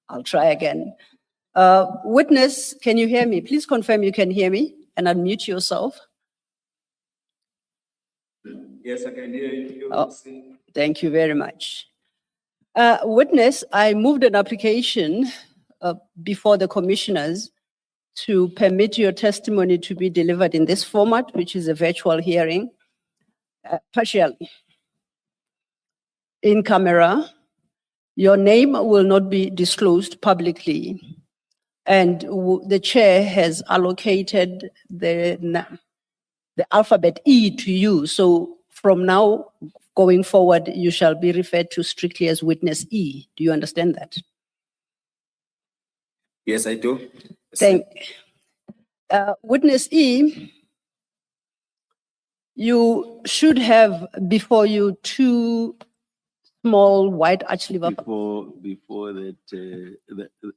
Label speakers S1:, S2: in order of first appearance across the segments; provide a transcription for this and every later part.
S1: I'll try again. Witness, can you hear me? Please confirm you can hear me and unmute yourself.
S2: Yes, I can hear you.
S1: Oh, thank you very much. Witness, I moved an application before the commissioners to permit your testimony to be delivered in this format, which is a virtual hearing, partially in camera. Your name will not be disclosed publicly, and the chair has allocated the alphabet E to you. So from now going forward, you shall be referred to strictly as witness E. Do you understand that?
S2: Yes, I do.
S1: Witness E, you should have before you two small white arch liver.
S3: Before that,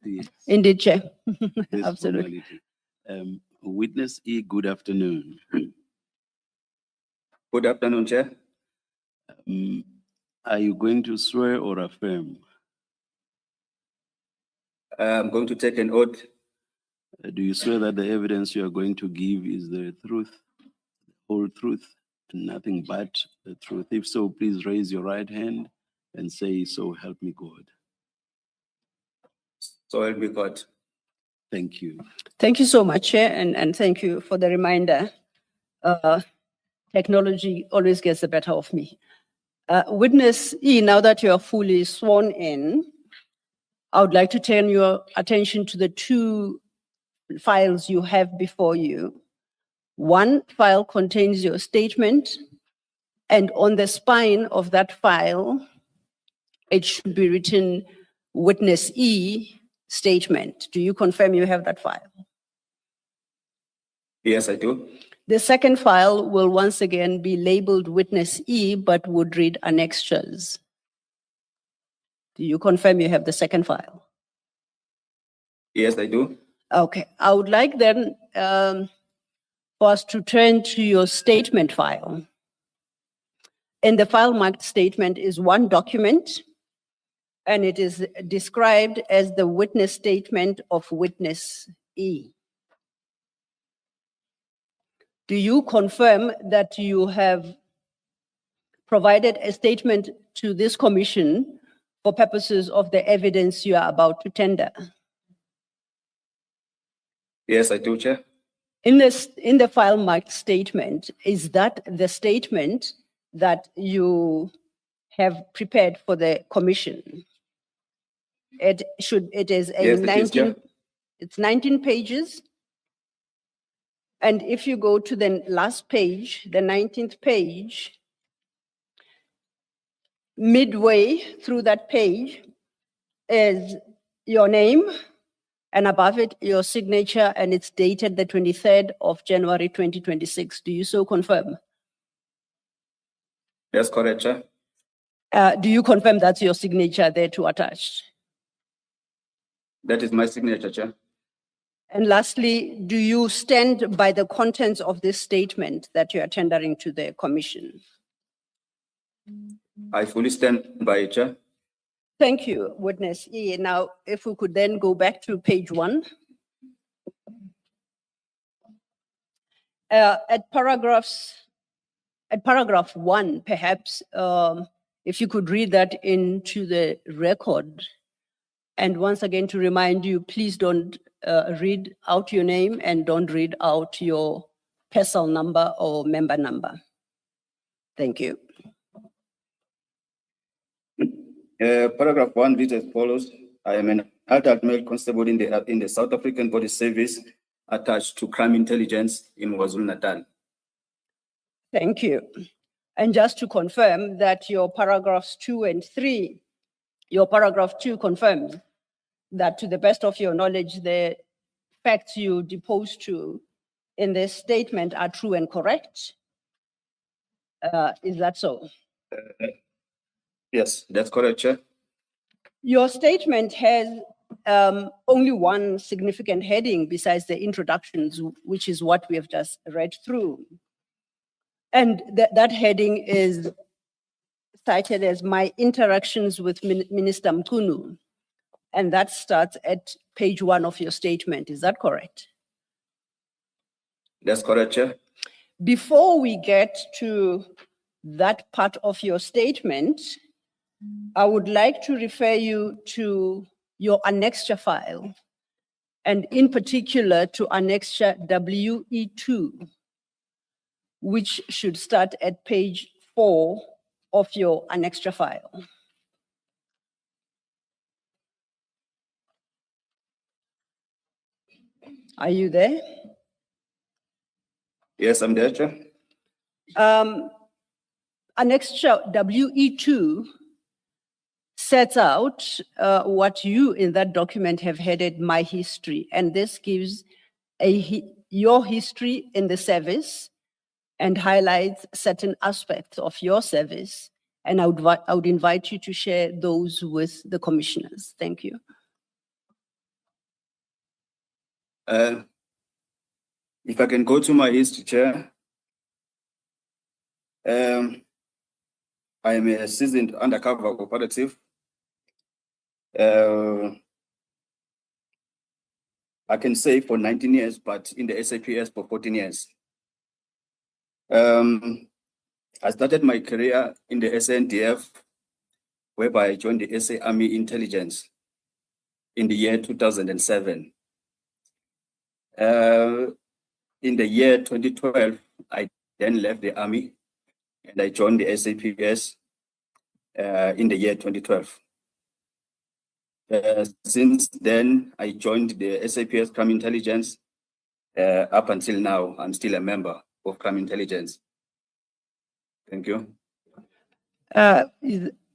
S3: yes.
S1: Indeed, Chair.
S3: This
S1: Absolutely.
S3: formality. Witness E, good afternoon.
S2: Good afternoon, Chair.
S3: Are you going to swear or affirm?
S2: I'm going to take an oath.
S3: Do you swear that the evidence you are going to give is the truth, the whole truth, and nothing but the truth? If so, please raise your right hand and say, "So help me God."
S2: So help me God.
S3: Thank you.
S1: Thank you so much, Chair, and thank you for the reminder. Technology always gets the better of me. Witness E, now that you are fully sworn in, I would like to turn your attention to the two files you have before you. One file contains your statement, and on the spine of that file, it should be written Witness E statement. Do you confirm you have that file?
S2: Yes, I do.
S1: The second file will once again be labeled Witness E, but would read annexures. Do you confirm you have the second file?
S2: Yes, I do.
S1: Okay, I would like then for us to turn to your statement file. In the file marked statement is one document, and it is described as the witness statement of Witness E. Do you confirm that you have provided a statement to this commission for purposes of the evidence you are about to tender?
S2: Yes, I do, Chair.
S1: In the file marked statement, is that the statement that you have prepared for the commission? It is a
S2: Yes,
S1: 19, it's 19 pages. And if you go to the last page, the 19th page, midway through that page is your name, and above it, your signature, and it's dated the 23rd of January, 2026. Do you so confirm?
S2: That's correct, Chair.
S1: Do you confirm that's your signature there to attach?
S2: That is my signature, Chair.
S1: And lastly, do you stand by the contents of this statement that you are tendering to the commission?
S2: I fully stand by it, Chair.
S1: Thank you, Witness E. Now, if we could then go back to page 1. At paragraph 1, perhaps, if you could read that into the record. And once again, to remind you, please don't read out your name and don't read out your personal number or member number. Thank you.
S2: Paragraph 1 reads as follows. I am an adult male constable in the South African Police Service attached to Crime Intelligence in KwaZulu-Natal.
S1: Thank you. And just to confirm that your paragraphs 2 and 3, your paragraph 2 confirms that to the best of your knowledge, the facts you deposed to in this statement are true and correct. Is that so?
S2: Yes, that's correct, Chair.
S1: Your statement has only one significant heading besides the introductions, which is what we have just read through. And that heading is cited as my interactions with Minister Mchunu. And that starts at page 1 of your statement. Is that correct?
S2: That's correct, Chair.
S1: Before we get to that part of your statement, I would like to refer you to your annexure file, and in particular to annexure WE2, which should start at page 4 of your annexure file. Are you there?
S2: Yes, I'm there, Chair.
S1: Annexure WE2 sets out what you in that document have headed my history, and this gives your history in the service and highlights certain aspects of your service. And I would invite you to share those with the commissioners. Thank you.
S2: If I can go to my history, Chair. I am a seasoned undercover operative. I can say for 19 years, but in the SAPS for 14 years. I started my career in the SNDF, whereby I joined the SA Army Intelligence in the year 2007. In the year 2012, I then left the Army and I joined the SAPS in the year 2012. Since then, I joined the SAPS Crime Intelligence. Up until now, I'm still a member of Crime Intelligence. Thank you.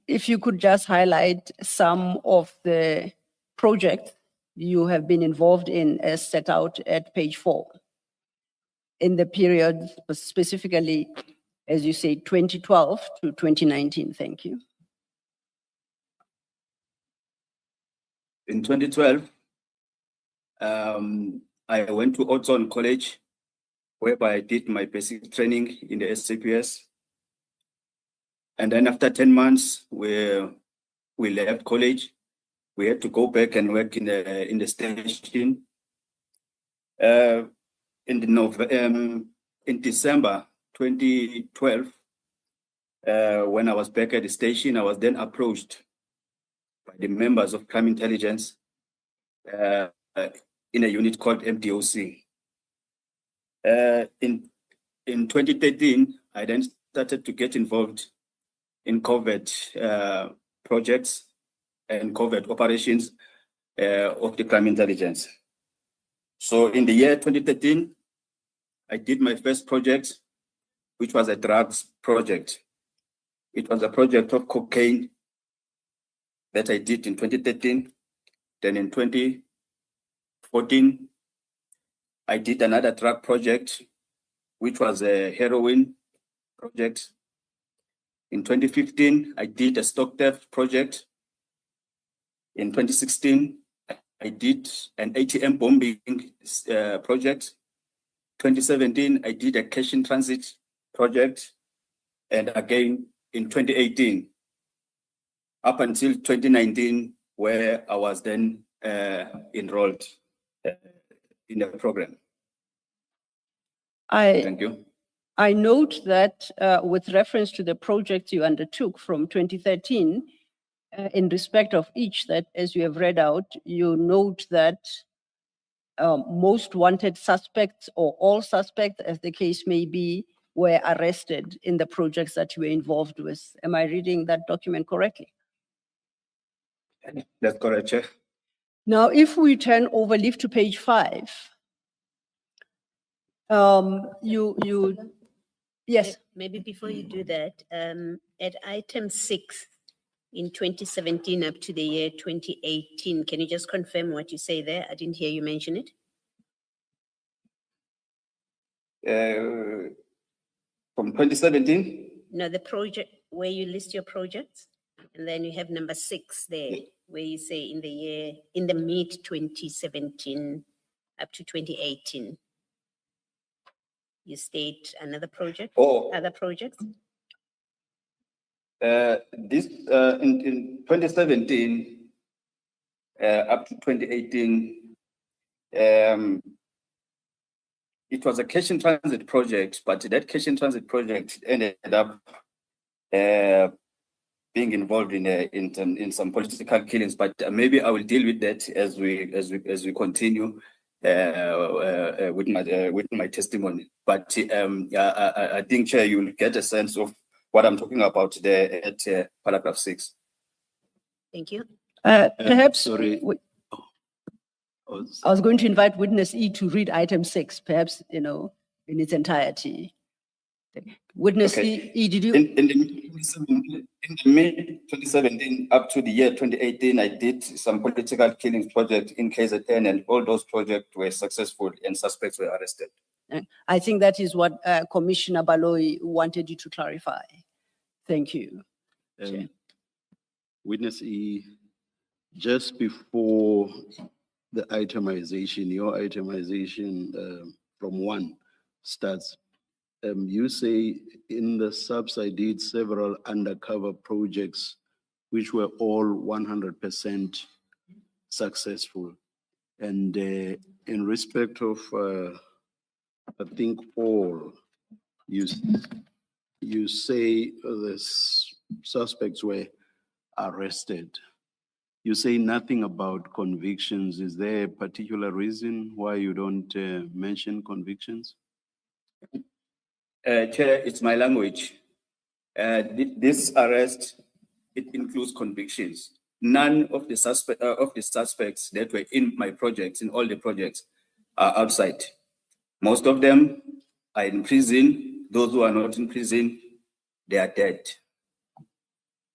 S1: If you could just highlight some of the projects you have been involved in as set out at page 4 in the period, specifically, as you say, 2012 to 2019. Thank you.
S2: In 2012, I went to Otson College, whereby I did my basic training in the SAPS. And then after 10 months, we left college. We had to go back and work in the station. In December 2012, when I was back at the station, I was then approached by the members of Crime Intelligence in a unit called MDOC. In 2013, I then started to get involved in covert projects and covert operations of the Crime Intelligence. So in the year 2013, I did my first project, which was a drugs project. It was a project of cocaine that I did in 2013. Then in 2014, I did another drug project, which was a heroin project. In 2015, I did a stock theft project. In 2016, I did an ATM bombing project. 2017, I did a cash in transit project. And again, in 2018, up until 2019, where I was then enrolled in the program. Thank you.
S1: I note that with reference to the projects you undertook from 2013, in respect of each, that as you have read out, you note that most wanted suspects or all suspects, as the case may be, were arrested in the projects that you were involved with. Am I reading that document correctly?
S2: That's correct, Chair.
S1: Now, if we turn over, leaf to page 5, yes.
S4: Maybe before you do that, at item 6 in 2017 up to the year 2018, can you just confirm what you say there? I didn't hear you mention it.
S2: From 2017?
S4: No, the project where you list your projects, and then you have number 6 there, where you say in the mid 2017 up to 2018. You state another project, other projects?
S2: In 2017, up to 2018, it was a cash in transit project, but that cash in transit project ended up being involved in some political killings. But maybe I will deal with that as we continue with my testimony. But I think, Chair, you will get a sense of what I'm talking about there at paragraph 6.
S4: Thank you.
S1: Perhaps,
S3: sorry.
S1: I was going to invite witness E to read item 6, perhaps, in its entirety. Witness
S2: Okay.
S1: E, did you?
S2: In the mid-2017 up to the year 2018, I did some political killings project in KZN, and all those projects were successful and suspects were arrested.
S1: I think that is what Commissioner Baloyi wanted you to clarify. Thank you. Chair.
S3: Witness E, just before the itemization, your itemization from 1 starts, you say in the subs I did several undercover projects which were all 100% successful. And in respect of, I think all, you say the suspects were arrested. You say nothing about convictions. Is there a particular reason why you don't mention convictions?
S2: Chair, it's my language. This arrest, it includes convictions. None of the suspects that were in my projects, in all the projects, are outside. Most of them are in prison. Those who are not in prison, they are dead.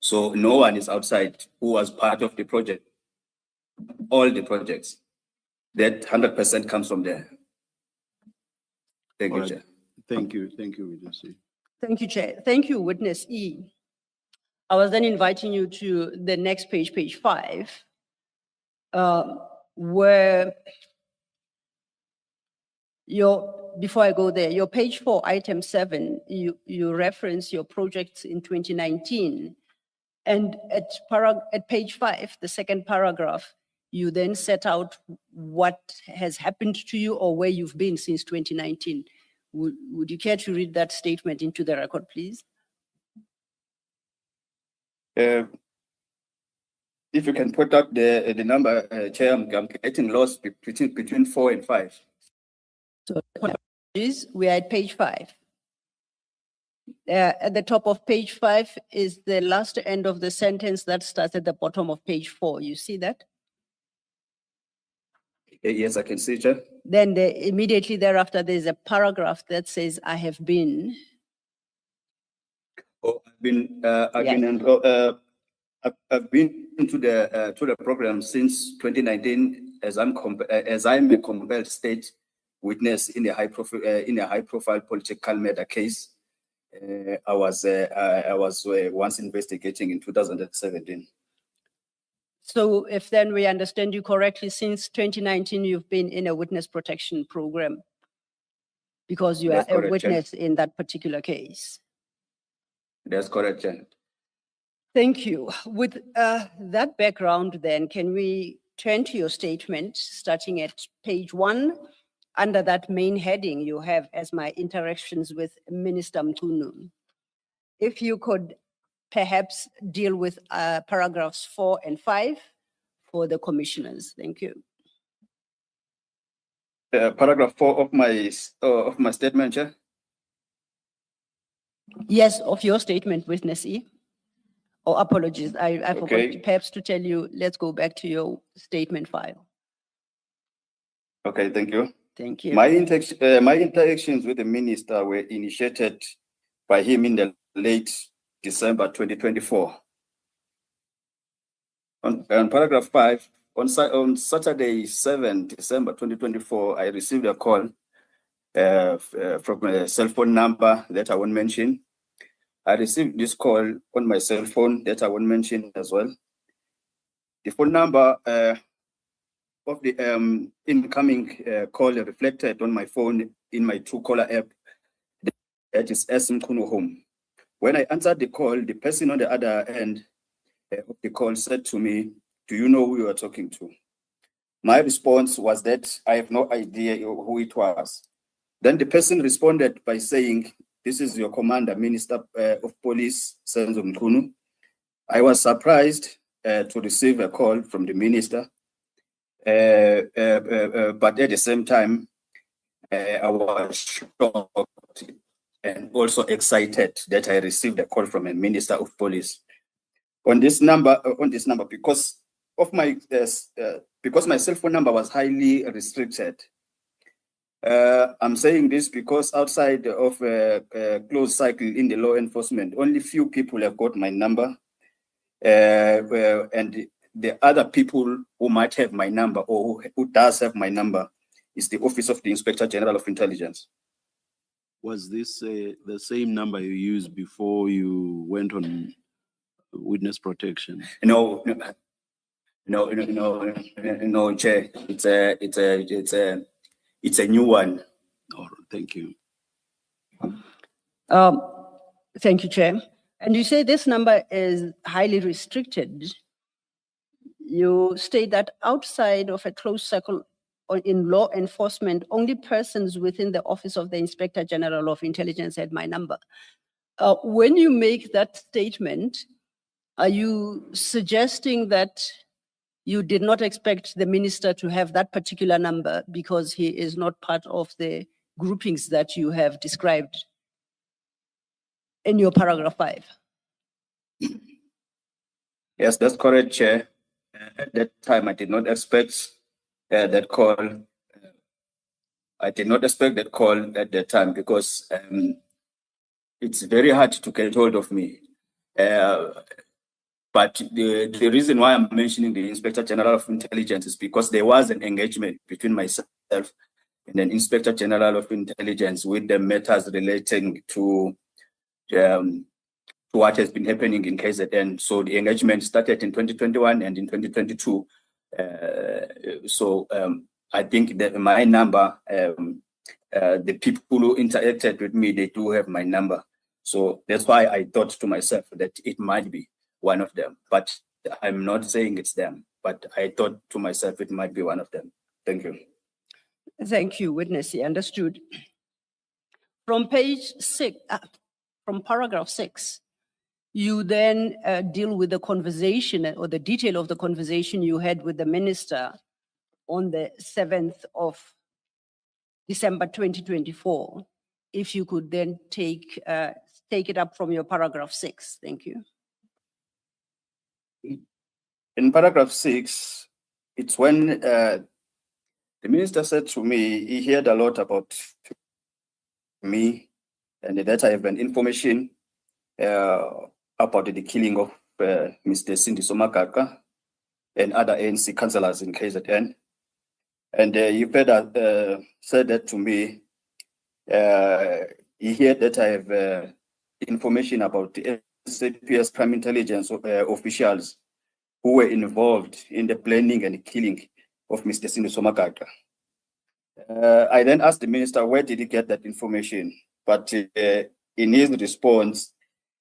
S2: So no one is outside who was part of the project. All the projects, that 100% comes from there. Thank you,
S3: All right.
S2: Chair.
S3: Thank you, Witness E.
S1: Thank you, Chair. Thank you, Witness E. I was then inviting you to the next page, page 5, where before I go there, your page 4, item 7, you reference your projects in 2019. And at page 5, the second paragraph, you then set out what has happened to you or where you've been since 2019. Would you care to read that statement into the record, please?
S2: If you can put up the number, Chair, I'm getting lost between 4 and 5.
S1: So we are at page 5. At the top of page 5 is the last end of the sentence that starts at the bottom of page 4. You see that?
S2: Yes, I can see, Chair.
S1: Then immediately thereafter, there's a paragraph that says, I have been.
S2: Oh, I've been into the program since 2019 as I'm a compelled state witness in a high profile political murder case. I was once investigating in 2017.
S1: So if then we understand you correctly, since 2019, you've been in a witness protection program because you
S2: That's
S1: are a
S2: correct,
S1: witness in that particular case.
S2: That's correct, Chair.
S1: Thank you. With that background then, can we turn to your statement starting at page 1? Under that main heading you have as my interactions with Minister Mchunu. If you could perhaps deal with paragraphs 4 and 5 for the commissioners. Thank you.
S2: Paragraph 4 of my statement, Chair.
S1: Yes, of your statement, Witness E. Oh, apologies. I
S2: Okay.
S1: forgot perhaps to tell you, let's go back to your statement file.
S2: Okay, thank you.
S1: Thank you.
S2: My interactions with the minister were initiated by him in the late December 2024. On paragraph 5, on Saturday, 7 December 2024, I received a call from a cell phone number that I won't mention. I received this call on my cell phone that I won't mention as well. The phone number of the incoming call reflected on my phone in my Truecaller app. That is S. Mchunu Home. When I answered the call, the person on the other end of the call said to me, do you know who you are talking to? My response was that I have no idea who it was. Then the person responded by saying, this is your commander, Minister of Police, Senzo Mchunu. I was surprised to receive a call from the minister, but at the same time, I was shocked and also excited that I received a call from a minister of police on this number, because of my because my cell phone number was highly restricted. I'm saying this because outside of a closed cycle in the law enforcement, only few people have got my number, and the other people who might have my number or who does have my number is the Office of the Inspector General of Intelligence.
S3: Was this the same number you used before you went on witness protection?
S2: No, Chair. It's a new one.
S3: Oh, thank you.
S1: Thank you, Chair. And you say this number is highly restricted. You state that outside of a closed circle or in law enforcement, only persons within the Office of the Inspector General of Intelligence had my number. When you make that statement, are you suggesting that you did not expect the minister to have that particular number because he is not part of the groupings that you have described in your paragraph 5?
S2: Yes, that's correct, Chair. At that time, I did not expect that call. I did not expect that call at that time because it's very hard to get hold of me. But the reason why I'm mentioning the Inspector General of Intelligence is because there was an engagement between myself and an Inspector General of Intelligence with the matters relating to what has been happening in KZN. So the engagement started in 2021 and in 2022. I think that my number, the people who interacted with me, they do have my number. So that's why I thought to myself that it might be one of them, but I'm not saying it's them, but I thought to myself it might be one of them. Thank you.
S1: Thank you, witness. Understood. From page 6, from paragraph 6, you then deal with the conversation or the detail of the conversation you had with the minister on the 7th of December 2024. If you could then take it up from your paragraph 6. Thank you.
S2: In paragraph 6, it's when the minister said to me, he heard a lot about me and that I have an information about the killing of Mr. Sindiso Magaqa and other ANC councillors in KZN. And he further said that to me, he heard that I have information about the SAPS Crime Intelligence officials who were involved in the planning and killing of Mr. Sindiso Magaqa. I then asked the minister, where did he get that information? But in his response,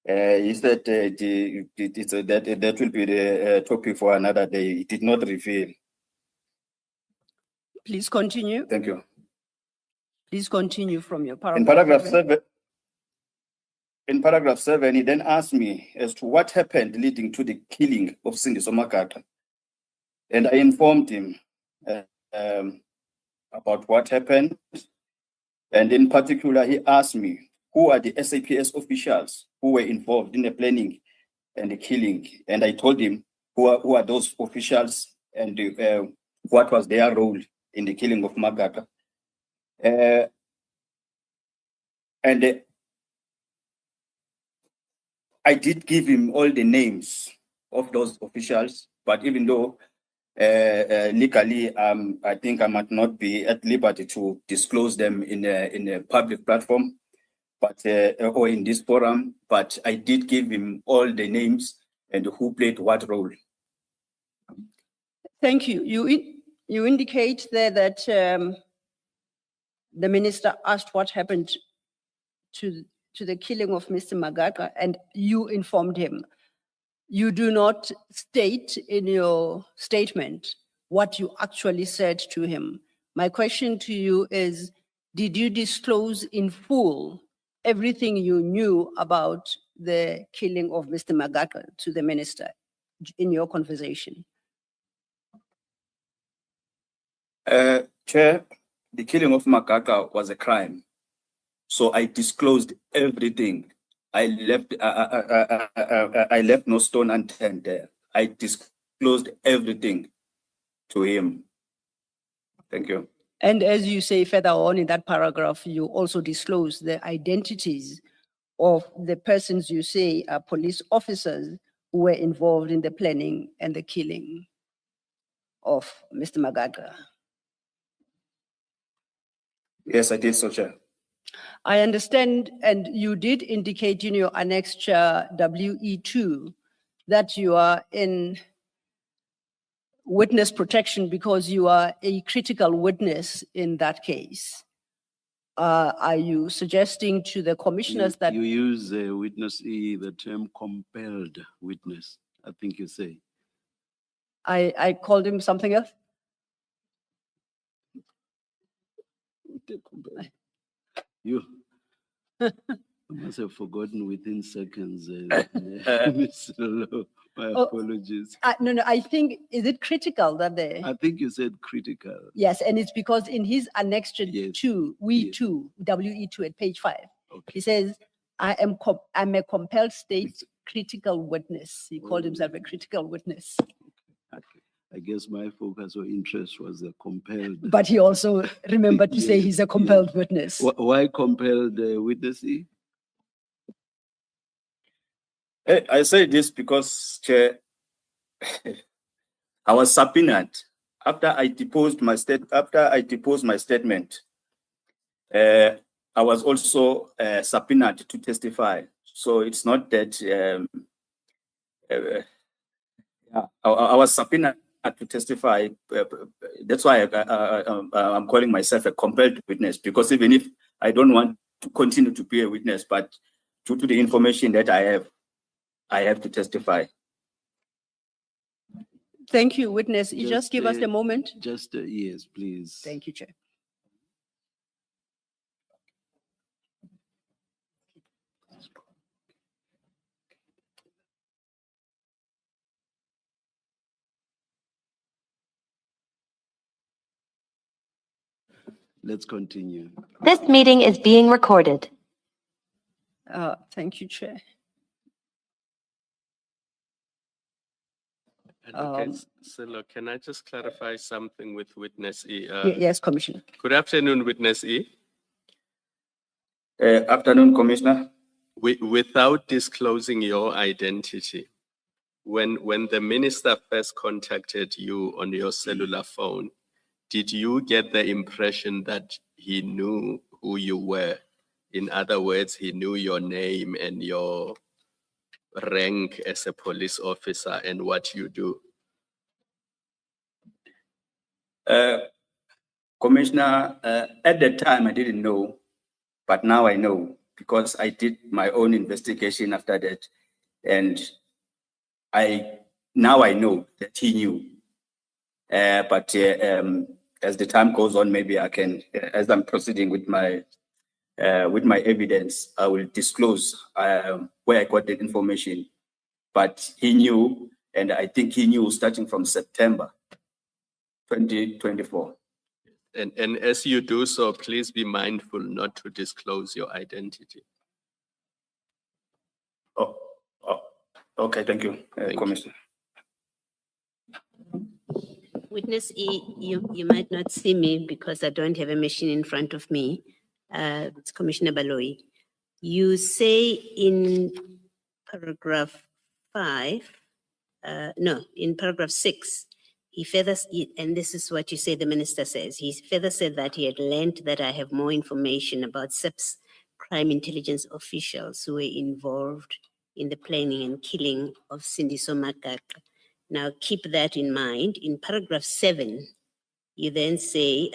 S2: he said that will be the topic for another day. He did not reveal.
S1: Please continue.
S2: Thank you.
S1: Please continue from your paragraph.
S2: In paragraph 7, he then asked me as to what happened leading to the killing of Sindiso Magaqa. And I informed him about what happened. And in particular, he asked me, who are the SAPS officials who were involved in the planning and the killing? And I told him who are those officials and what was their role in the killing of Magaqa. And I did give him all the names of those officials, but even though legally, I think I might not be at liberty to disclose them in a public platform, but or in this forum. But I did give him all the names and who played what role.
S1: Thank you. You indicate there that the minister asked what happened to the killing of Mr. Magaqa, and you informed him. you do not state in your statement what you actually said to him. My question to you is, did you disclose in full everything you knew about the killing of Mr. Magaqa to the minister in your conversation?
S2: Chair, the killing of Magaqa was a crime. So I disclosed everything. I left no stone unturned there. I disclosed everything to him. Thank you.
S1: And as you say further on in that paragraph, you also disclose the identities of the persons you say are police officers who were involved in the planning and the killing of Mr. Magaqa.
S2: Yes, I did so, Chair.
S1: I understand, and you did indicate in your annexure WE2 that you are in witness protection because you are a critical witness in that case. Are you suggesting to the commissioners that
S3: You use witness E, the term compelled witness, I think you say.
S1: I called him something else?
S3: You must have forgotten within seconds. Mr. Law. My
S1: Oh.
S3: apologies.
S1: No, I think, is it critical that they?
S3: I think you said critical.
S1: Yes, and it's because in his annexure
S3: Yes.
S1: 2, WE2 at page 5,
S3: Okay.
S1: he says, I'm a compelled state critical witness. He called himself a critical witness.
S3: Okay. I guess my focus or interest was the compelled.
S1: But he also remembered to say
S3: Yes,
S1: he's a
S3: yes.
S1: compelled witness.
S3: Why compelled witness E?
S2: I say this because, Chair, I was subpoenaed after I deposed my statement. I was also subpoenaed to testify. So it's not that I was subpoenaed to testify. That's why I'm calling myself a compelled witness, because even if I don't want to continue to be a witness, but due to the information that I have to testify.
S1: Thank you, witness. You just give us a moment.
S3: Just yes, please.
S1: Thank you, Chair.
S3: Let's continue.
S5: This meeting is being recorded.
S1: Thank you, Chair.
S6: Advocate Silo, can I just clarify something with witness E?
S1: Yes, Commissioner.
S6: Good afternoon, witness E.
S2: Afternoon, Commissioner.
S6: Without disclosing your identity, when the minister first contacted you on your cellular phone, did you get the impression that he knew who you were? In other words, he knew your name and your rank as a police officer and what you do?
S2: Commissioner, at the time I didn't know, but now I know, because I did my own investigation after that, and now I know that he knew. But as the time goes on, maybe I can, as I'm proceeding with my evidence, I will disclose where I got the information. But he knew, and I think he knew starting from September 2024.
S6: And as you do so, please be mindful not to disclose your identity.
S2: Oh, okay, thank you, Commissioner.
S4: Witness E, you might not see me because I don't have a machine in front of me. It's Commissioner Baloyi. You say in paragraph 5, in paragraph 6, he further, and this is what you say the minister says, he further said that he had learned that I have more information about SAPS Crime Intelligence officials who were involved in the planning and killing of Sindiso Magaqa. Now keep that in mind. In paragraph 7, you then say,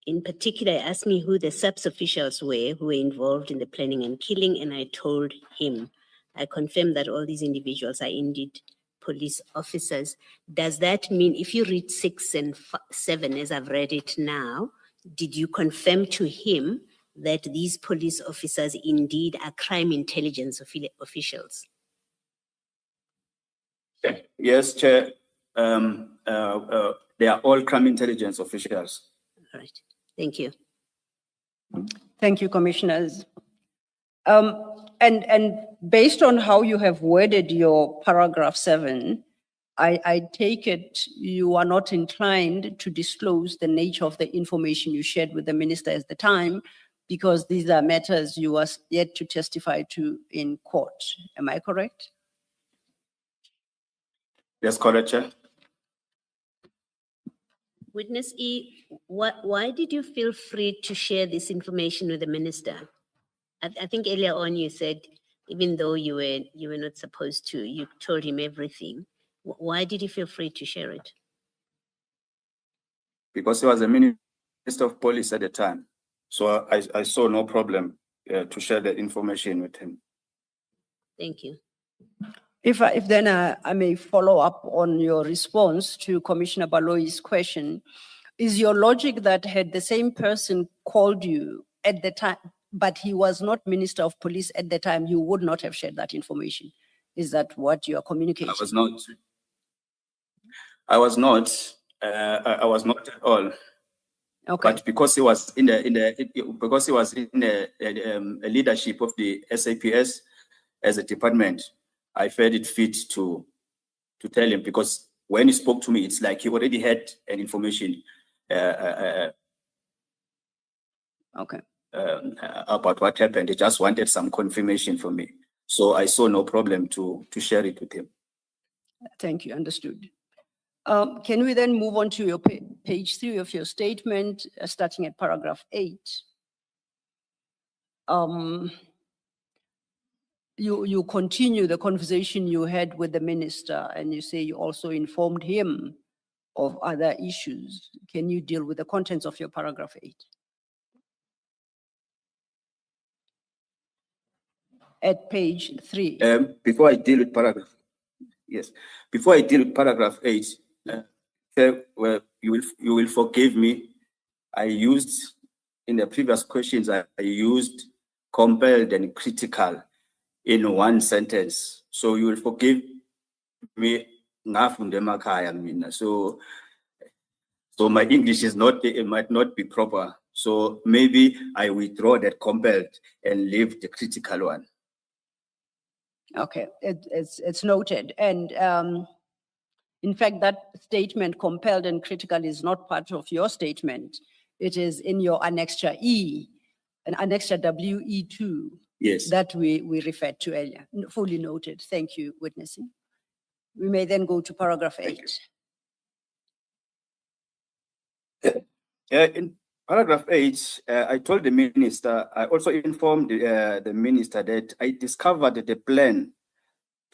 S4: in particular, asked me who the SAPS officials were who were involved in the planning and killing, and I told him. I confirm that all these individuals are indeed police officers. Does that mean if you read 6 and 7, as I've read it now, did you confirm to him that these police officers indeed are crime intelligence officials?
S2: Yes, Chair. They are all crime intelligence officials.
S4: All right, thank you.
S1: Thank you, commissioners. And based on how you have worded your paragraph 7, I take it you are not inclined to disclose the nature of the information you shared with the minister at the time, because these are matters you are yet to testify to in court. Am I correct?
S2: Yes, correct, Chair.
S4: Witness E, why did you feel free to share this information with the minister? I think earlier on you said, even though you were not supposed to, you told him everything. Why did you feel free to share it?
S2: Because he was a Minister of Police at the time. So I saw no problem to share the information with him.
S4: Thank you.
S1: If then I may follow up on your response to Commissioner Baloyi's question, is your logic that had the same person called you at the time, but he was not Minister of Police at the time, you would not have shared that information? Is that what you are communicating?
S2: I was not. I was not at all.
S1: Okay.
S2: But because he was in the leadership of the SAPS as a department, I felt it fit to tell him, because when he spoke to me, it's like he already had an information
S1: Okay.
S2: About what happened. He just wanted some confirmation from me. So I saw no problem to share it with him.
S1: Thank you, understood. Can we then move on to your page 3 of your statement, starting at paragraph 8? You continue the conversation you had with the minister, and you say you also informed him of other issues. Can you deal with the contents of your paragraph 8? At page 3.
S2: Before I deal with paragraph, yes. Before I deal with paragraph 8, well, you will forgive me. I used in the previous questions. I used compelled and critical in one sentence. So you will forgive me. So my English is not, it might not be proper. So maybe I withdraw that compelled and leave the critical one.
S1: Okay, it's noted. And in fact, that statement, compelled and critical, is not part of your statement. It is in your annexure E, and annexure WE2.
S2: Yes.
S1: That we referred to earlier. Fully noted. Thank you, witnessing. We may then go to paragraph 8.
S2: In paragraph 8, I told the minister, I also informed the minister that I discovered the plan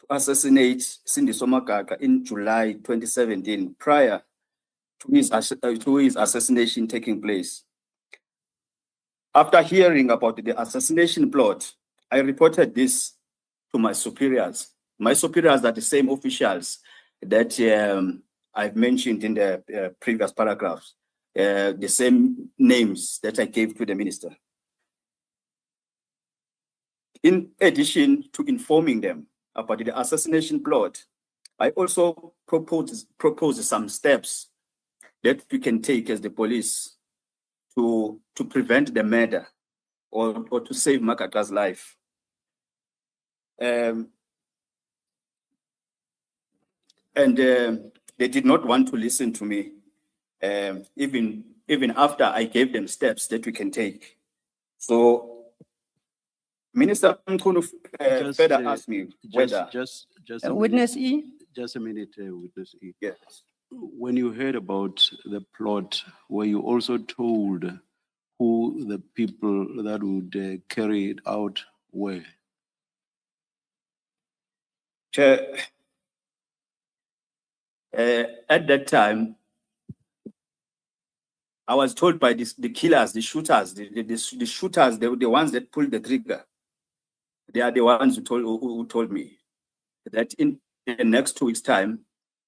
S2: to assassinate Sindiso Magaqa in July 2017, prior to his assassination taking place. After hearing about the assassination plot, I reported this to my superiors. My superiors are the same officials that I've mentioned in the previous paragraphs, the same names that I gave to the minister. In addition to informing them about the assassination plot, I also propose some steps that we can take as the police to prevent the murder or to save Magaqa's life. And they did not want to listen to me, even after I gave them steps that we can take. So Minister Mchunu further asked me whether...
S1: Witness E?
S3: Just a minute, Witness E.
S2: Yes.
S3: When you heard about the plot, were you also told who the people that would carry it out were?
S2: Chair, at that time, I was told by the killers, the shooters, the shooters, the ones that pulled the trigger. They are the ones who told me that in the next 2 weeks' time,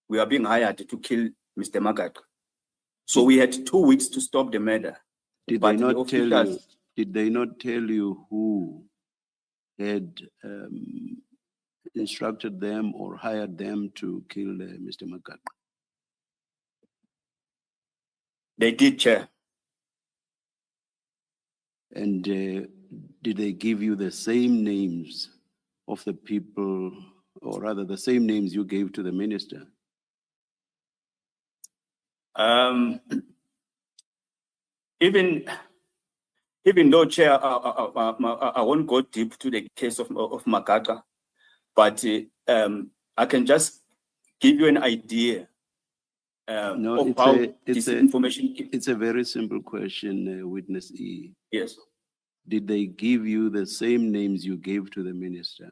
S2: we are being hired to kill Mr. Magaqa. So we had 2 weeks to stop the murder.
S3: Did
S2: But
S3: they
S2: the
S3: not tell you?
S2: officials-
S3: Did they not tell you who had instructed them or hired them to kill Mr. Magaqa?
S2: They did, Chair.
S3: And did they give you the same names of the people, or rather the same names you gave to the minister?
S2: Even though, Chair, I won't go deep to the case of Magaqa, but I can just give you an idea
S3: No,
S2: of how this information.
S3: it's a very simple question, Witness E.
S2: Yes.
S3: Did they give you the same names you gave to the minister?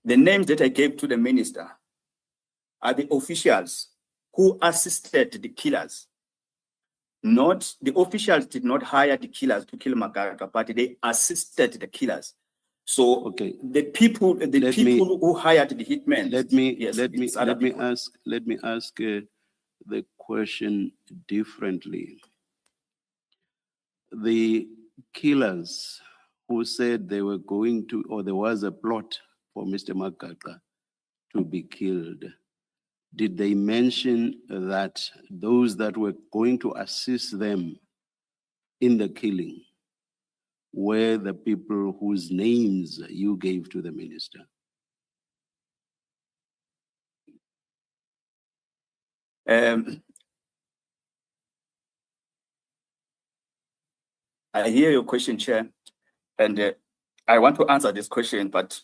S2: The names that I gave to the minister are the officials who assisted the killers. Not the officials did not hire the killers to kill Magaqa, but they assisted the killers. So
S3: Okay.
S2: the people who hired the hitmen.
S3: Let me
S2: yes,
S3: let me
S2: it's other
S3: let me
S2: people.
S3: ask the question differently. The killers who said they were going to, or there was a plot for Mr. Magaqa to be killed, did they mention that those that were going to assist them in the killing were the people whose names you gave to the minister?
S2: I hear your question, Chair, and I want to answer this question, but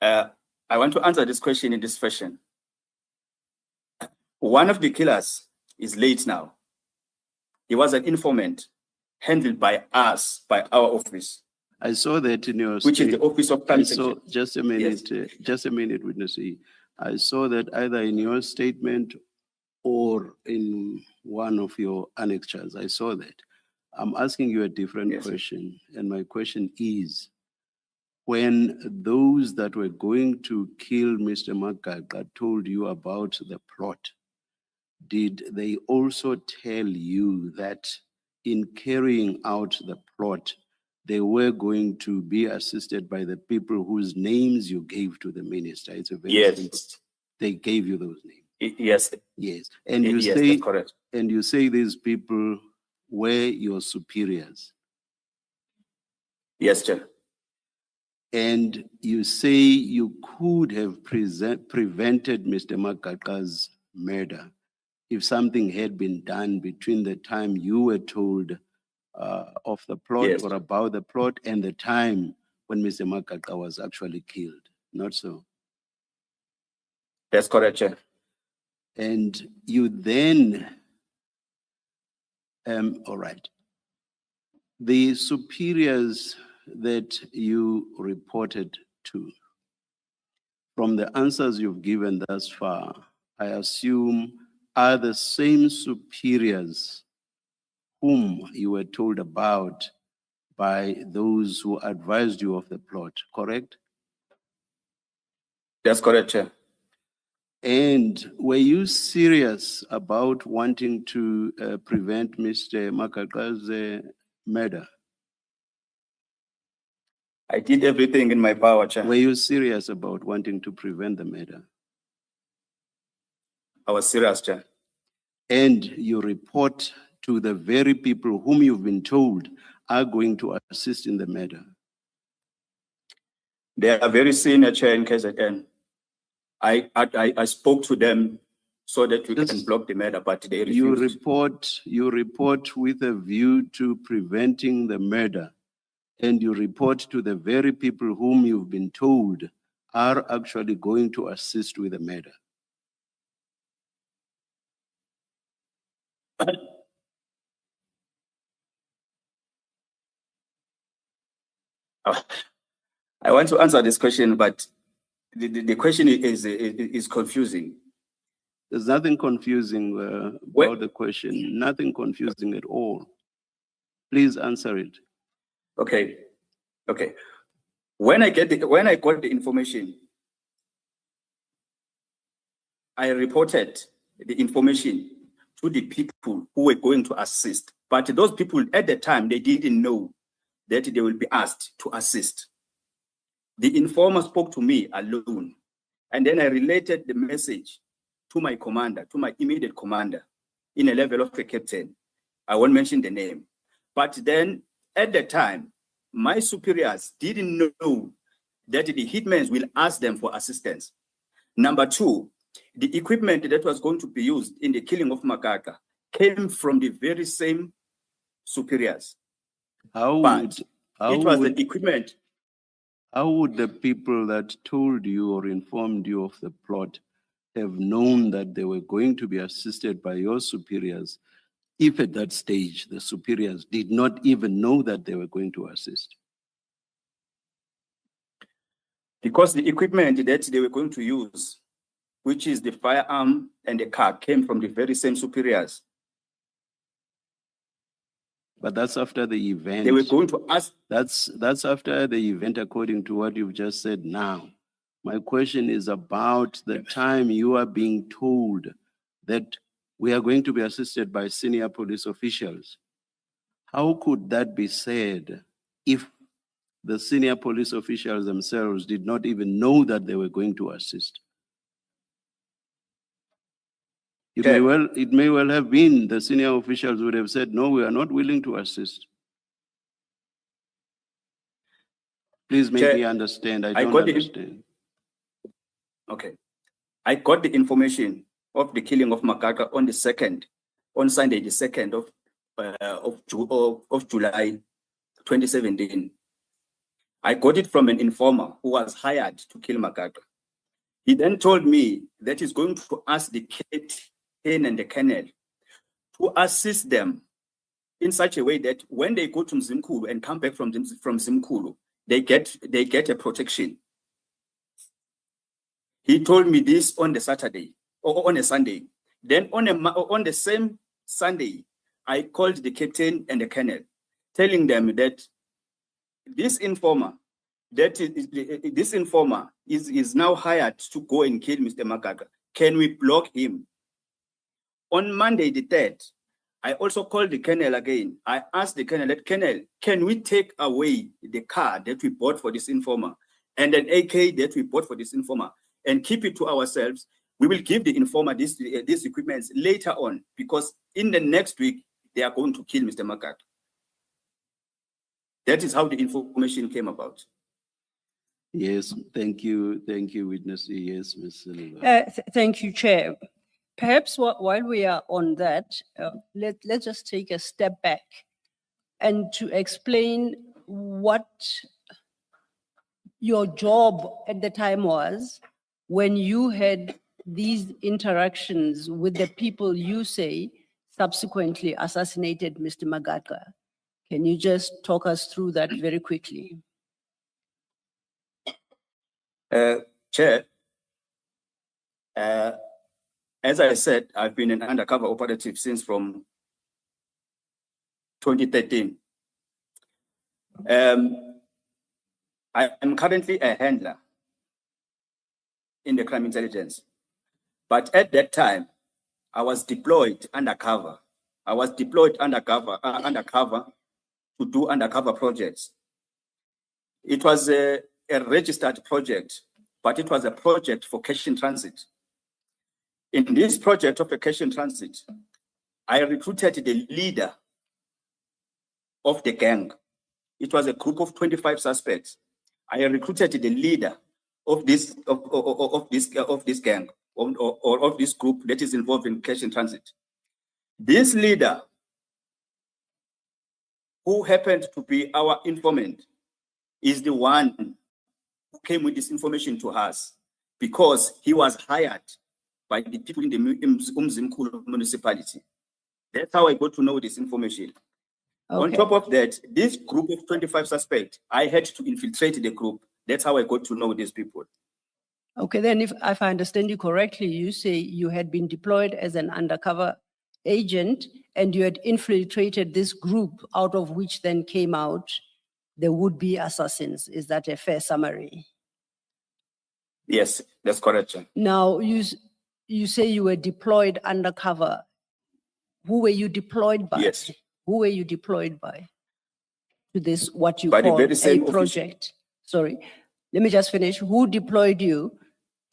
S2: I want to answer this question in this fashion. One of the killers is late now. He was an informant handled by us, by our office,
S3: I saw that in your
S2: which is the
S3: state-
S2: Office of
S3: I
S2: Crime
S3: saw,
S2: Section.
S3: just a minute, Witness E. I saw that either in your statement or in one of your annexures. I saw that. I'm asking you a different
S2: Yes.
S3: question, and my question is, when those that were going to kill Mr. Magaqa told you about the plot, did they also tell you that in carrying out the plot, they were going to be assisted by the people whose names you gave to the minister? It's a very simple.
S2: Yes,
S3: They gave you those names.
S2: yes,
S3: Yes. And you
S2: yes,
S3: say,
S2: that's correct.
S3: and you say these people were your superiors.
S2: Yes, Chair.
S3: And you say you could have prevented Mr. Magaqa's murder if something had been done between the time you were told of the plot
S2: Yes.
S3: or about the plot and the time when Mr. Magaqa was actually killed. Not so.
S2: That's correct, Chair.
S3: And you then, all right. The superiors that you reported to, from the answers you've given thus far, I assume are the same superiors whom you were told about by those who advised you of the plot, correct?
S2: That's correct, Chair.
S3: And were you serious about wanting to prevent Mr. Magaqa's murder?
S2: I did everything in my power, Chair.
S3: Were you serious about wanting to prevent the murder?
S2: I was serious, Chair.
S3: And you report to the very people whom you've been told are going to assist in the murder.
S2: They are very senior, Chair, in KZN. I spoke to them so that we
S3: Yes.
S2: can block the murder, but they
S3: You
S2: refused.
S3: report with a view to preventing the murder, and you report to the very people whom you've been told are actually going to assist with the murder.
S2: I want to answer this question, but the question is confusing.
S3: There's nothing confusing
S2: Well-
S3: about the question, nothing confusing at all. Please answer it.
S2: Okay, okay. When I got the information, I reported the information to the people who were going to assist. But those people at the time, they didn't know that they will be asked to assist. The informer spoke to me alone, and then I related the message to my commander, to my immediate commander, in a level of a captain. I won't mention the name. But then at the time, my superiors didn't know that the hitmen will ask them for assistance. Number two, the equipment that was going to be used in the killing of Magaqa came from the very same superiors.
S3: How
S2: But
S3: would,
S2: it was the equipment.
S3: how would the people that told you or informed you of the plot have known that they were going to be assisted by your superiors if at that stage the superiors did not even know that they were going to assist?
S2: Because the equipment that they were going to use, which is the firearm and the car, came from the very same superiors.
S3: But that's after the event.
S2: They were going to ask.
S3: That's after the event, according to what you've just said now. My question is about the time you are being told that we are going to be assisted by senior police officials. How could that be said if the senior police officials themselves did not even know that they were going to assist? It may well have been the senior officials would have said, no, we are not willing to assist. Please make
S2: Chair,
S3: me understand. I
S2: I
S3: don't
S2: got the-
S3: understand.
S2: Okay. I got the information of the killing of Magaqa on Sunday, the 2nd of July, 2017. I got it from an informer who was hired to kill Magaqa. He then told me that he's going to ask the captain and the colonel to assist them in such a way that when they go to Mzimkhulu and come back from Mzimkhulu, they get a protection. He told me this on the Saturday or on a Sunday. Then on the same Sunday, I called the captain and the colonel, telling them that this informer is now hired to go and kill Mr. Magaqa. Can we block him? On Monday the 3rd, I also called the colonel again. I asked the colonel, Colonel, can we take away the car that we bought for this informer and an AK that we bought for this informer and keep it to ourselves? We will give the informer these equipment later on, because in the next week, they are going to kill Mr. Magaqa. That is how the information came about.
S3: Yes, thank you, witness. Yes, Ms. Silva.
S1: Thank you, Chair. Perhaps while we are on that, let's just take a step back and to explain what your job at the time was when you had these interactions with the people you say subsequently assassinated Mr. Magaqa. Can you just talk us through that very quickly?
S2: Chair, as I said, I've been an undercover operative since from 2013. I am currently a handler in the crime intelligence, but at that time, I was deployed undercover. I was deployed undercover to do undercover projects. It was a registered project, but it was a project for cash in transit. In this project of a cash in transit, I recruited the leader of the gang. It was a group of 25 suspects. I recruited the leader of this gang or of this group that is involved in cash in transit. This leader, who happened to be our informant, is the one who came with this information to us, because he was hired by the people in the Mzimkhulu municipality. That's how I got to know this information. On
S1: Okay.
S2: top of that, this group of 25 suspects, I had to infiltrate the group. That's how I got to know these people.
S1: Okay, then if I understand you correctly, you say you had been deployed as an undercover agent and you had infiltrated this group, out of which then came out the would-be assassins. Is that a fair summary?
S2: Yes, that's correct, Chair.
S1: Now, you say you were deployed undercover. Who were you deployed by?
S2: Yes.
S1: Who were you deployed by? To this, what you
S2: By the
S1: call
S2: very
S1: a
S2: same officer.
S1: project? Sorry, let me just finish. Who deployed you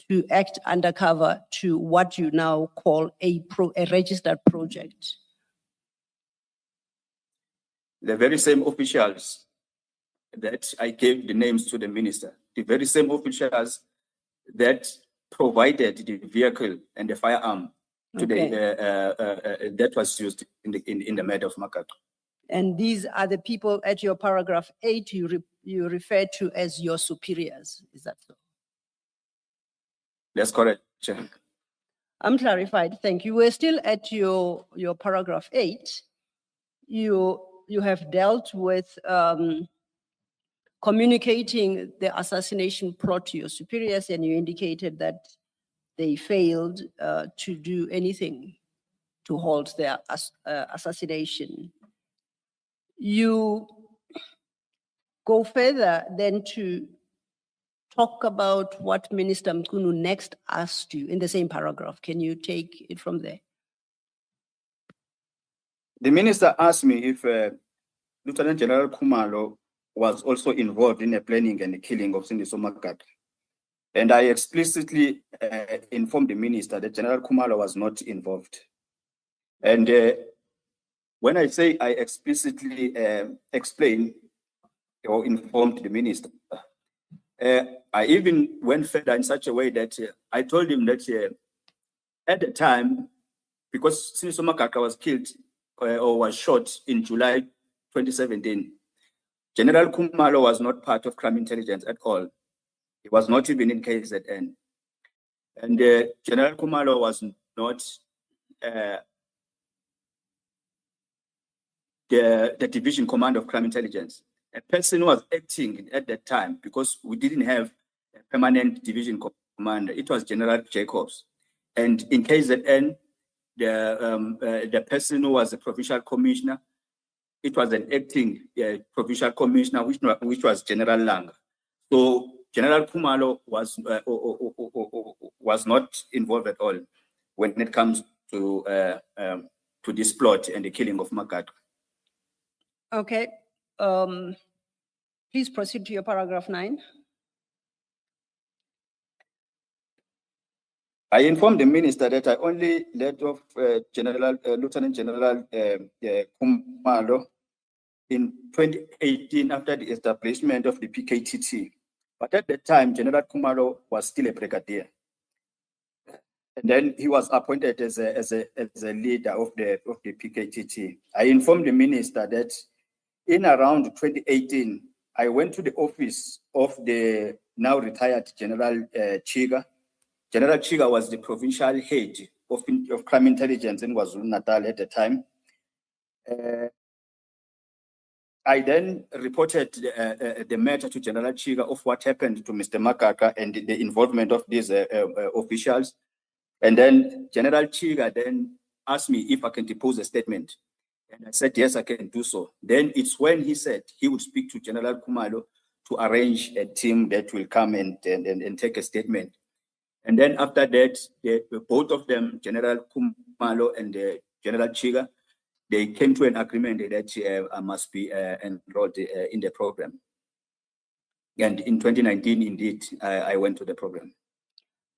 S1: to act undercover to what you now call a registered project?
S2: The very same officials that I gave the names to the minister, the very same officials that provided the vehicle and the firearm to that was used in the matter of Magaqa.
S1: And these are the people at your paragraph 8 you refer to as your superiors. Is that so?
S2: That's correct, Chair.
S1: I'm clarified. Thank you. We're still at your paragraph 8. You have dealt with communicating the assassination plot to your superiors, and you indicated that they failed to do anything to halt their assassination. You go further then to talk about what Minister Mchunu next asked you in the same paragraph. Can you take it from there?
S2: The minister asked me if Lieutenant General Khumalo was also involved in the planning and the killing of Sindiso Magaqa. And I explicitly informed the minister that General Khumalo was not involved. And when I say I explicitly explained or informed the minister, I even went further in such a way that I told him that at the time, because Sindiso Magaqa was killed or was shot in July 2017, General Khumalo was not part of crime intelligence at all. He was not even in KZN. And General Khumalo was not the division command of crime intelligence. A person who was acting at that time, because we didn't have a permanent division commander, it was General Jacobs. And in KZN, the person who was the provincial commissioner, it was an acting provincial commissioner, which was General Lang. So General Khumalo was not involved at all when it comes to this plot and the killing of Magaqa.
S1: Okay. Please proceed to your paragraph 9.
S2: I informed the minister that I only let off Lieutenant General Khumalo in 2018 after the establishment of the PKTT. But at the time, General Khumalo was still a brigadier. And then he was appointed as a leader of the PKTT. I informed the minister that in around 2018, I went to the office of the now retired General Chiga. General Chiga was the provincial head of crime intelligence in KwaZulu-Natal at the time. I then reported the matter to General Chiga of what happened to Mr. Magaqa and the involvement of these officials. And then General Chiga then asked me if I can depose a statement. And I said, yes, I can do so. Then it's when he said he would speak to General Khumalo to arrange a team that will come and take a statement. And then after that, both of them, General Khumalo and General Chiga, they came to an agreement that I must be enrolled in the program. And in 2019, indeed, I went to the program.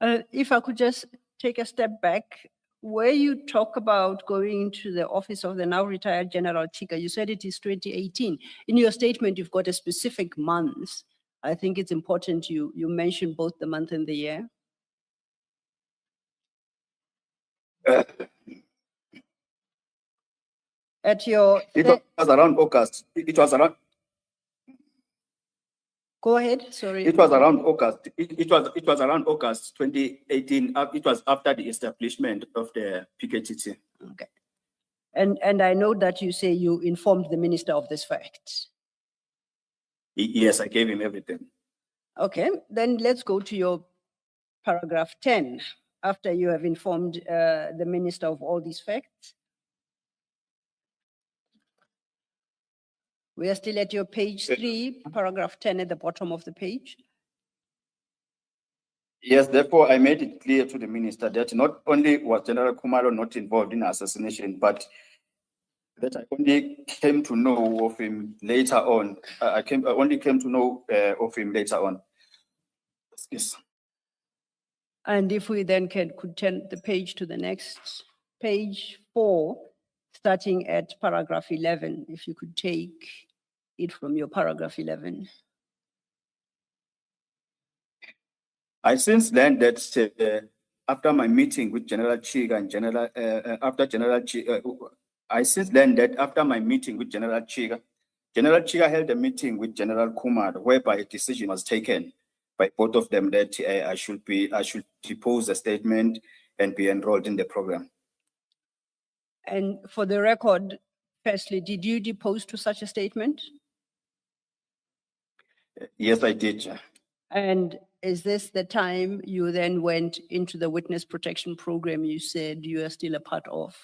S1: If I could just take a step back, where you talk about going to the office of the now retired General Chiga, you said it is 2018. In your statement, you've got a specific month. I think it's important you mention both the month and the year. At your...
S2: It was around August. It was around...
S1: Go ahead, sorry.
S2: It was around August. It was around August 2018. It was after the establishment of the PKTT.
S1: Okay. And I know that you say you informed the minister of this fact.
S2: Yes, I gave him everything.
S1: Okay, then let's go to your paragraph 10. After you have informed the minister of all these facts. We are still at your page 3, paragraph 10 at the bottom of the page.
S2: Yes, therefore, I made it clear to the minister that not only was General Kumalo not involved in assassination, but that I only came to know of him later on. I only came to know of him later on. Yes.
S1: And if we then could turn the page to the next page 4, starting at paragraph 11, if you could take it from your paragraph 11.
S2: I since learned that after my meeting with General Chiga and I since learned that after my meeting with General Chiga held a meeting with General Kumar, whereby a decision was taken by both of them that I should depose a statement and be enrolled in the program.
S1: And for the record, firstly, did you depose to such a statement?
S2: Yes, I did.
S1: And is this the time you then went into the witness protection program you said you are still a part of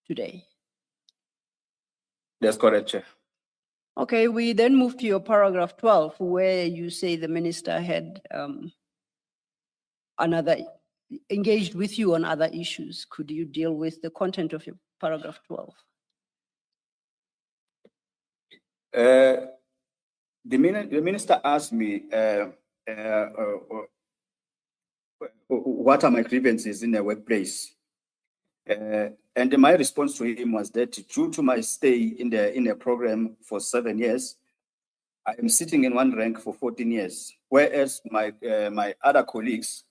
S1: today?
S2: That's correct, Chair.
S1: Okay, we then move to your paragraph 12, where you say the minister had engaged with you on other issues. Could you deal with the content of your paragraph 12?
S2: The minister asked me what are my grievances in the workplace, and my response to him was that due to my stay in the program for 7 years, I am sitting in one rank for 14 years, whereas my other colleagues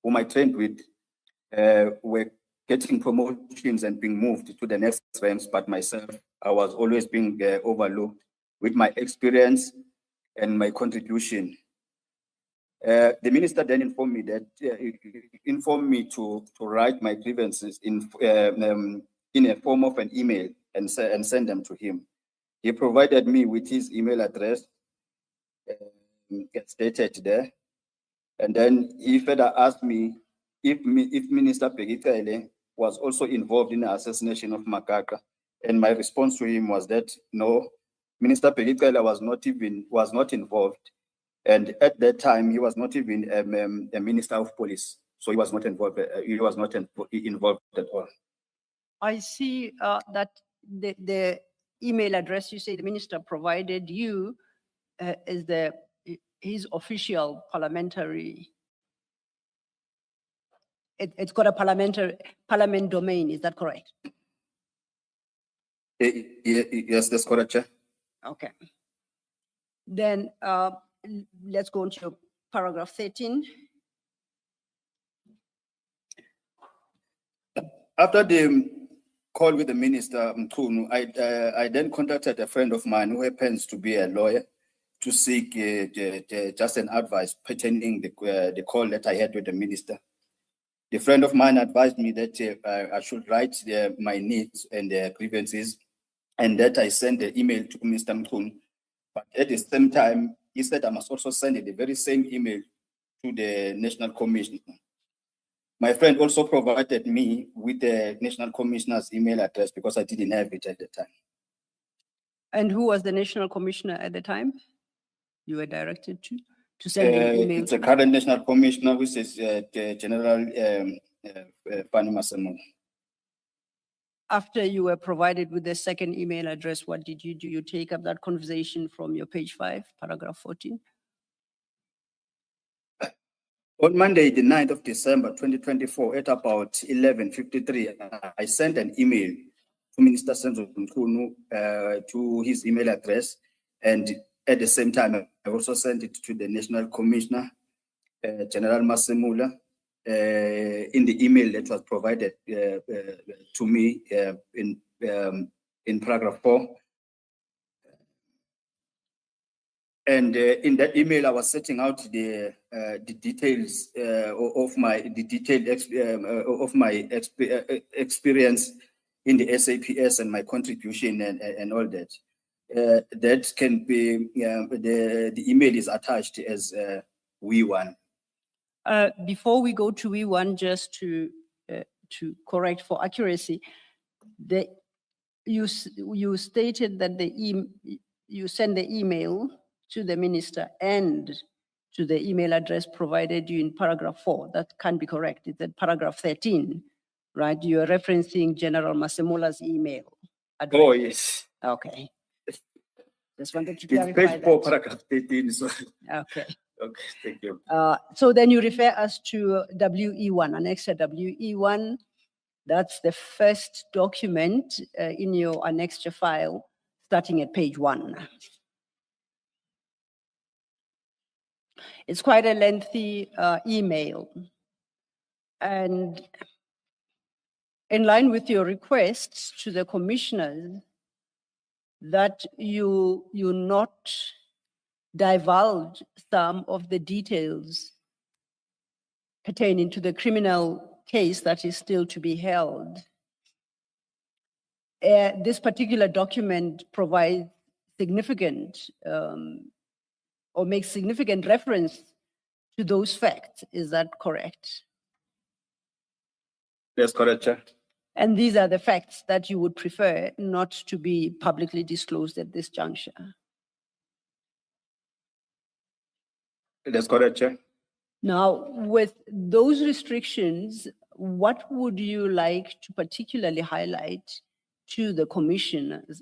S2: whom I trained with were getting promotions and being moved to the next ranks, but myself, I was always being overlooked with my experience and my contribution. The minister then informed me that to write my grievances in a form of an email and send them to him. He provided me with his email address, stated there, and then he further asked me if Minister Pegitele was also involved in the assassination of Magaqa, and my response to him was that no, Minister Pegitele was not involved. And at that time, he was not even a minister of police, so he was not involved. He was not involved at all.
S1: I see that the email address you say the minister provided you is his official parliamentary. It's got a parliament domain. Is that correct?
S2: Yes, that's correct, Chair.
S1: Okay. Then let's go into paragraph 13.
S2: After the call with the Minister Mchunu, I then contacted a friend of mine who happens to be a lawyer to seek just an advice pertaining the call that I had with the minister. The friend of mine advised me that I should write my needs and grievances, and that I send the email to Mr. Mchunu. But at the same time, he said I must also send the very same email to the National Commissioner. My friend also provided me with the National Commissioner's email address because I didn't have it at the time.
S1: And who was the National Commissioner at the time you were directed to send an email?
S2: It's the current National Commissioner, which is General Pani Masemo.
S1: After you were provided with the second email address, what did you do? You take up that conversation from your page 5, paragraph 14?
S2: On Monday, the 9th of December, 2024, at about 11:53, I sent an email to Minister Senzo Mchunu to his email address. And at the same time, I also sent it to the National Commissioner, General Masemula, in the email that was provided to me in paragraph 4. And in that email, I was setting out the details of my experience in the SAPS and my contribution and all that. That can be the email is attached as We1.
S1: Before we go to We1, just to correct for accuracy, you stated that you send the email to the minister and to the email address provided you in paragraph 4. That can't be correct. It's at paragraph 13, right? You're referencing General Masemola's email address.
S2: Oh, yes.
S1: Okay. Just wanted to
S2: It's
S1: clarify
S2: page 4,
S1: that.
S2: paragraph 13. So,
S1: Okay.
S2: okay, thank you.
S1: So then you refer us to WE1, annexure WE1. That's the first document in your annexure file, starting at page 1. It's quite a lengthy email. And in line with your requests to the commissioners that you not divulge some of the details pertaining to the criminal case that is still to be held. This particular document provides significant or makes significant reference to those facts. Is that correct?
S2: That's correct, Chair.
S1: And these are the facts that you would prefer not to be publicly disclosed at this juncture.
S2: That's correct, Chair.
S1: Now, with those restrictions, what would you like to particularly highlight to the commissioners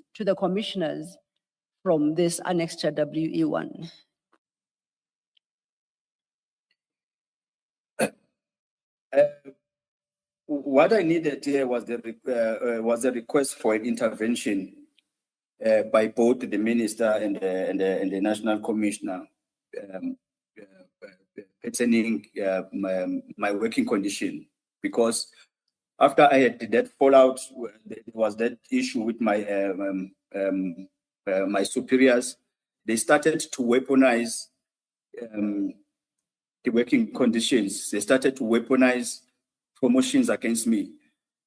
S1: from this annexure WE1?
S2: What I needed here was the request for an intervention by both the minister and the national commissioner pertaining my working condition, because after I had that fallout, there was that issue with my my superiors. They started to weaponize the working conditions. They started to weaponize promotions against me.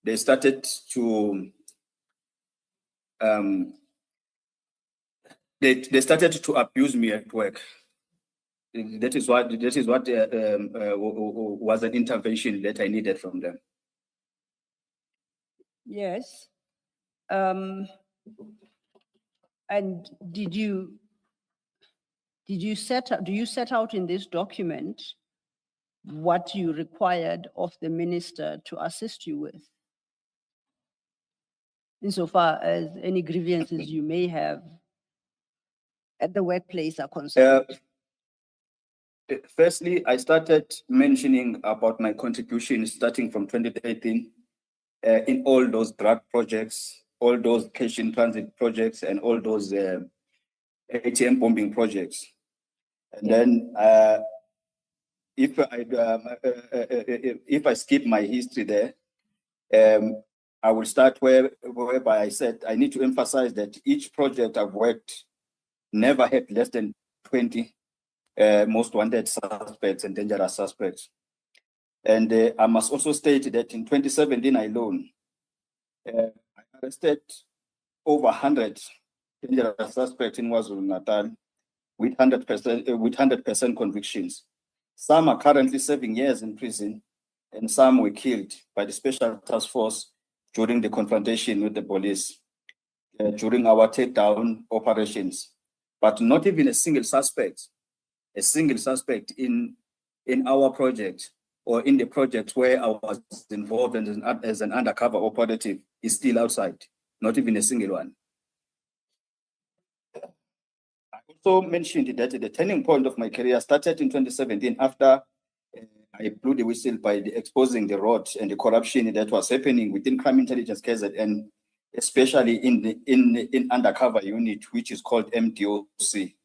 S2: They started to they started to abuse me at work. That is what was an intervention that I needed from them.
S1: Yes. And do you set out in this document what you required of the minister to assist you with, insofar as any grievances you may have at the workplace are concerned?
S2: Firstly, I started mentioning about my contribution starting from 2018 in all those drug projects, all those cash in transit projects, and all those ATM bombing projects. And then if I skip my history there, I will start whereby I said I need to emphasize that each project I've worked never had less than 20 most wanted suspects and dangerous suspects. And I must also state that in 2017 alone, I arrested over 100 dangerous suspects in KwaZulu-Natal with 100% convictions. Some are currently serving years in prison, and some were killed by the Special Task Force during the confrontation with the police during our takedown operations. But not even a single suspect in our project or in the project where I was involved as an undercover operative is still outside, not even a single one. I also mentioned that the turning point of my career started in 2017 after I blew the whistle by exposing the rot and the corruption that was happening within Crime Intelligence KZN, especially in undercover unit, which is called MDOC.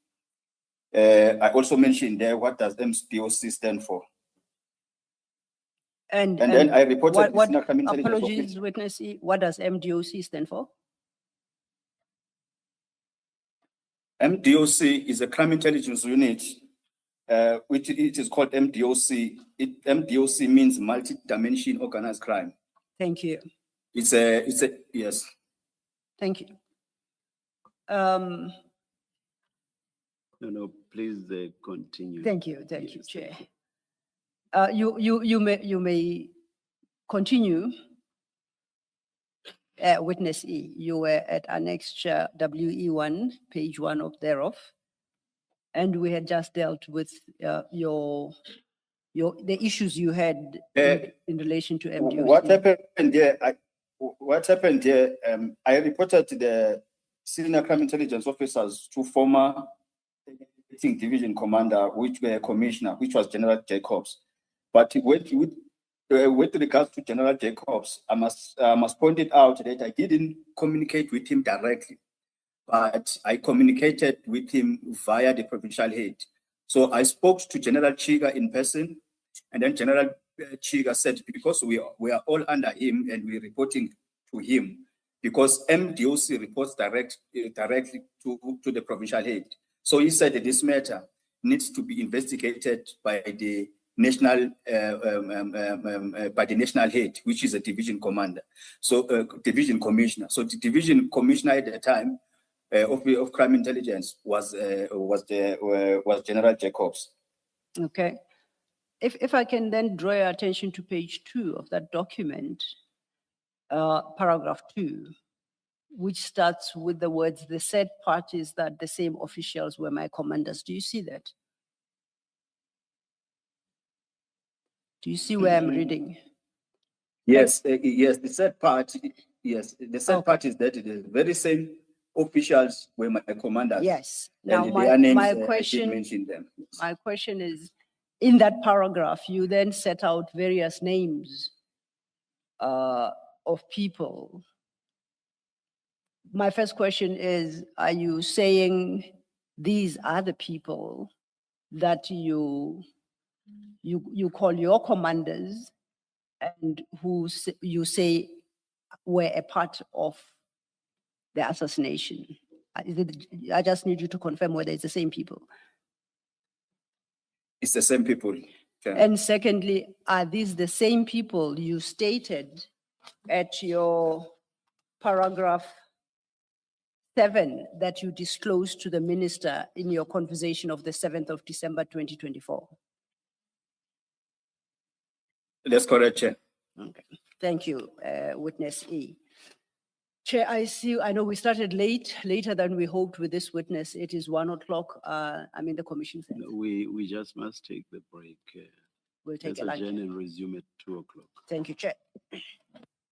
S2: I also mentioned there, what does MDOC stand for? And then I reported
S1: what
S2: Crime Intelligence
S1: apologies,
S2: Office.
S1: witness, what does MDOC stand for?
S2: MDOC is a crime intelligence unit, which it is called MDOC. MDOC means multi-dimension organized crime.
S1: Thank you.
S2: It's a yes.
S1: Thank you.
S3: No, please continue.
S1: Thank you,
S3: Yes,
S1: Chair.
S3: thank you.
S1: You may continue. Witness E, you were at Annex WE1, page 1 of thereof. And we had just dealt with the issues you had in relation to MDOC.
S2: What happened there? What happened here? I reported to the senior crime intelligence officers to former division commander, which were commissioner, which was General Jacobs. But with regards to General Jacobs, I must point it out that I didn't communicate with him directly, but I communicated with him via the provincial head. So I spoke to General Chiga in person, and then General Chiga said, because we are all under him and we're reporting to him, because MDOC reports directly to the provincial head. So he said that this matter needs to be investigated by the national head, which is a division commander, so division commissioner. So the division commissioner at the time of crime intelligence was General Jacobs.
S1: Okay. If I can then draw your attention to page 2 of that document, paragraph 2, which starts with the words, the said parties that the same officials were my commanders. Do you see that? Do you see where I'm reading?
S2: Yes, yes, the said part, yes, the said
S1: Okay.
S2: part is that the very same officials were my commanders.
S1: Yes.
S2: And
S1: Now,
S2: their names,
S1: my
S2: I did
S1: question,
S2: mention them.
S1: my question is, in that paragraph, you then set out various names of people. My first question is, are you saying these are the people that you call your commanders and who you say were a part of the assassination? I just need you to confirm whether it's the same people.
S2: It's the same people. Yeah.
S1: And secondly, are these the same people you stated at your paragraph 7 that you disclosed to the minister in your conversation of the 7th of December, 2024?
S2: That's correct, Chair.
S1: Okay, thank you, Witness E. Chair, I know we started later than we hoped with this witness. It is 1 o'clock. I'm in the commission center.
S3: We just must take the break.
S1: We'll take
S3: Let's
S1: a lunch.
S3: adjourn and resume at 2 o'clock.
S1: Thank you, Chair.